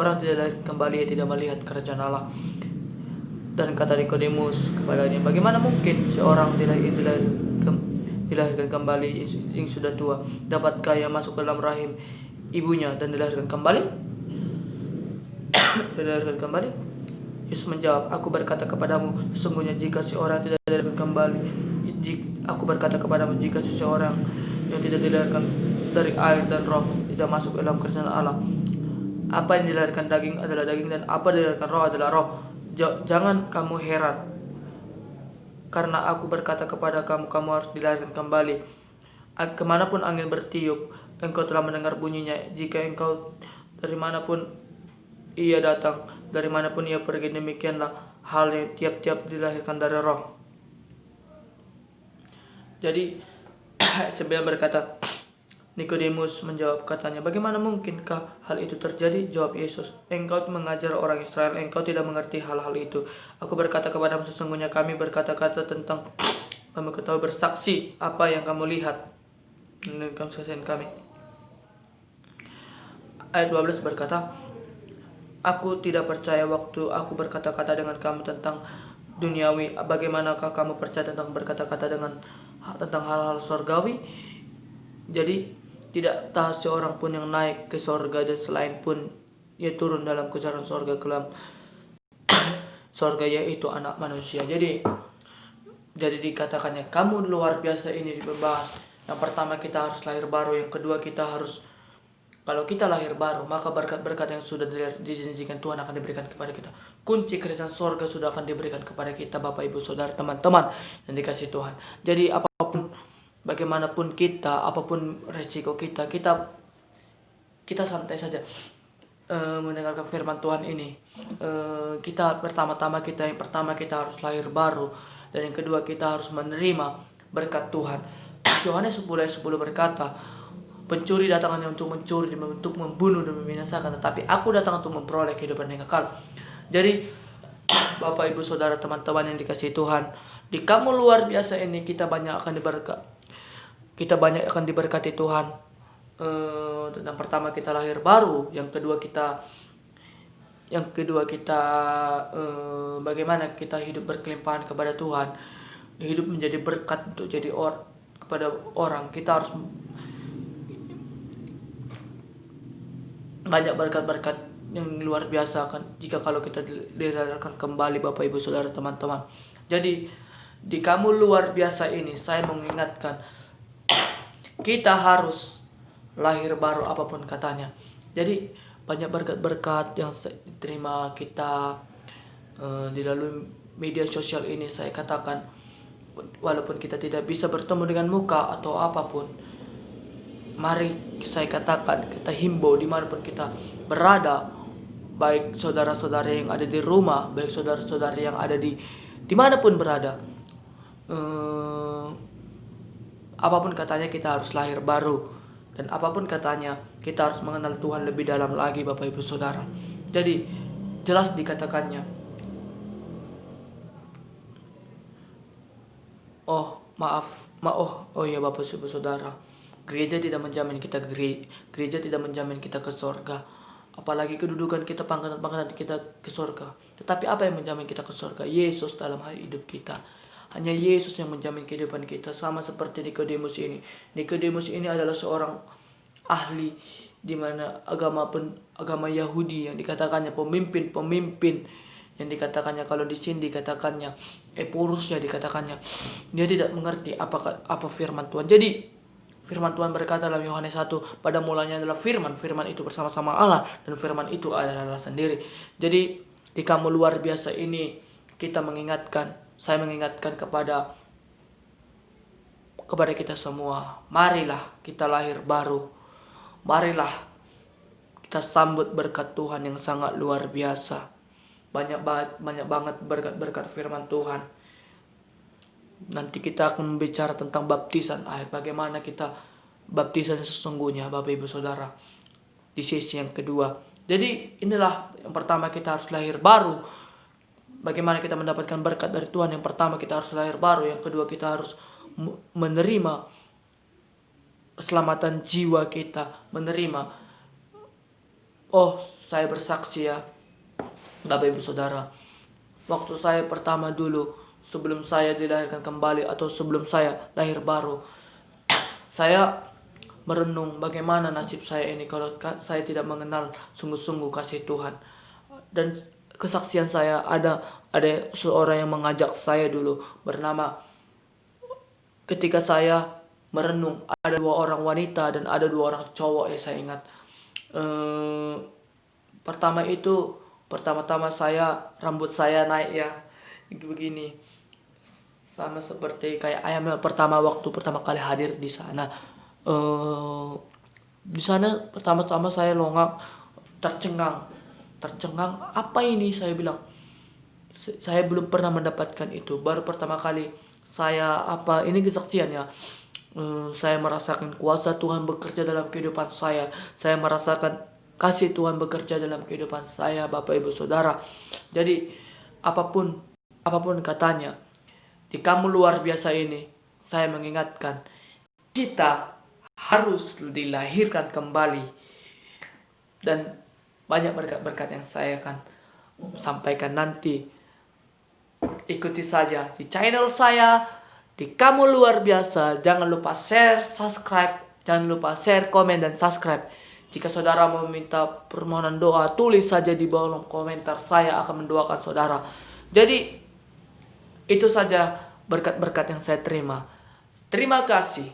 orang tidak lahir kembali, ia tidak melihat kerajaan Allah. Dan kata Nikodemus kepadanya, bagaimana mungkin seorang dilahirkan kembali yang sudah tua? Dapatkah ia masuk ke dalam rahim ibunya dan dilahirkan kembali? Dilahirkan kembali? Yesus menjawab, aku berkata kepadamu, sesungguhnya jika seorang tidak dilahirkan kembali, aku berkata kepadamu, jika seseorang yang tidak dilahirkan dari air dan roh tidak masuk ke dalam kerajaan Allah. Apa yang dilahirkan daging adalah daging, dan apa yang dilahirkan roh adalah roh. Jangan kamu heran, karena aku berkata kepada kamu, kamu harus dilahirkan kembali. Kemanapun angin bertiup, engkau telah mendengar bunyinya. Jika engkau dari manapun ia datang, dari manapun ia pergi, demikianlah halnya tiap-tiap dilahirkan dari roh. Jadi sambil berkata, Nikodemus menjawab, katanya, bagaimana mungkinkah hal itu terjadi? Jawab Yesus, engkau mengajar orang Israel, engkau tidak mengerti hal-hal itu. Aku berkata kepadamu, sesungguhnya kami berkata-kata tentang kamu ketahui, bersaksi apa yang kamu lihat, dan kamu saksikan kami. Ayat 12 berkata, aku tidak percaya waktu aku berkata-kata dengan kamu tentang duniawi. Bagaimanakah kamu percaya tentang berkata-kata tentang hal-hal surgawi? Jadi tidak tahu seorang pun yang naik ke sorga, dan selain pun ia turun dalam kejaran sorga ke dalam sorga, yaitu anak manusia. Jadi dikatakannya, kamu luar biasa ini dibahas. Yang pertama, kita harus lahir baru. Yang kedua, kita harus, kalau kita lahir baru, maka berkat-berkat yang sudah dijanjikan Tuhan akan diberikan kepada kita. Kunci kerajaan sorga sudah akan diberikan kepada kita, Bapak, Ibu, Saudara, teman-teman yang dikasih Tuhan. Jadi apapun, bagaimanapun kita, apapun resiko kita santai saja mendengarkan firman Tuhan ini. Yang pertama kita harus lahir baru, dan yang kedua kita harus menerima berkat Tuhan. Yohanes 10:10 berkata, pencuri datang hanya untuk mencuri, untuk membunuh dan membinasakan, tetapi aku datang untuk memperoleh kehidupan yang kekal. Jadi Bapak, Ibu, Saudara, teman-teman yang dikasihi Tuhan, di kamu luar biasa ini kita banyak akan diberkati Tuhan. Tentang pertama kita lahir baru, yang kedua kita bagaimana kita hidup berkelimpahan kepada Tuhan, hidup menjadi berkat untuk jadi kepada orang. Kita harus banyak berkat-berkat yang luar biasa kan jika kalau kita dilahirkan kembali, Bapak, Ibu, Saudara, teman-teman. Jadi di kamu luar biasa ini saya mengingatkan, kita harus lahir baru apapun katanya. Jadi banyak berkat-berkat yang diterima kita di dalam media sosial ini. Saya katakan, walaupun kita tidak bisa bertemu dengan muka atau apapun, mari saya katakan, kita himbau dimanapun kita berada, baik saudara-saudara yang ada di rumah, baik saudara-saudara yang ada dimanapun berada, apapun katanya kita harus lahir baru, dan apapun katanya kita harus mengenal Tuhan lebih dalam lagi, Bapak, Ibu, Saudara. Jadi jelas dikatakannya, oh ya Bapak, Ibu, Saudara, gereja tidak menjamin kita ke surga, apalagi kedudukan kita, pangkatan kita ke surga. Tetapi apa yang menjamin kita ke surga? Yesus dalam hidup kita. Hanya Yesus yang menjamin kehidupan kita. Sama seperti Nikodemus ini. Nikodemus ini adalah seorang ahli di mana agama Yahudi, yang dikatakannya pemimpin yang dikatakannya, kalau di sini dikatakannya Epurusnya, dikatakannya dia tidak mengerti apa firman Tuhan. Jadi firman Tuhan berkata dalam Yohanes 1, pada mulanya adalah firman itu bersama-sama Allah, dan firman itu adalah Allah sendiri. Jadi di kamu luar biasa ini saya mengingatkan kepada kita semua, marilah kita lahir baru. Marilah kita sambut berkat Tuhan yang sangat luar biasa. Banyak banget berkat firman Tuhan. Nanti kita akan bicara tentang baptisan air, bagaimana kita baptisan sesungguhnya, Bapak, Ibu, Saudara, di sesi yang kedua. Jadi inilah yang pertama, kita harus lahir baru. Bagaimana kita mendapatkan berkat dari Tuhan? Yang pertama, kita harus lahir baru. Yang kedua, kita harus menerima keselamatan jiwa kita, menerima saya bersaksi ya, Bapak Ibu Saudara. Waktu saya pertama dulu, sebelum saya dilahirkan kembali atau sebelum saya lahir baru, saya merenung bagaimana nasib saya ini kalau saya tidak mengenal sungguh-sungguh kasih Tuhan. Dan kesaksian saya, ada seorang yang mengajak saya dulu, bernama, ketika saya merenung, ada 2 orang wanita dan ada 2 orang cowok ya, saya ingat. Pertama-tama rambut saya naik ya, begini, sama seperti kayak ayam waktu pertama kali hadir di sana. Di sana pertama-tama saya longak, tercengang, apa ini, saya bilang. Saya belum pernah mendapatkan itu, baru pertama kali ini kesaksian ya. Saya merasakan kuasa Tuhan bekerja dalam kehidupan saya. Saya merasakan kasih Tuhan bekerja dalam kehidupan saya, Bapak Ibu Saudara. Jadi apapun katanya, di Kamu Luar Biasa ini, saya mengingatkan kita harus dilahirkan kembali. Dan banyak berkat-berkat yang saya akan sampaikan nanti. Ikuti saja di channel saya, di Kamu Luar Biasa. Jangan lupa share, subscribe. Jangan lupa share, komen, dan subscribe. Jika saudara mau meminta permohonan doa, tulis saja di bawah komentar. Saya akan mendoakan saudara. Jadi itu saja berkat-berkat yang saya terima. Terima kasih.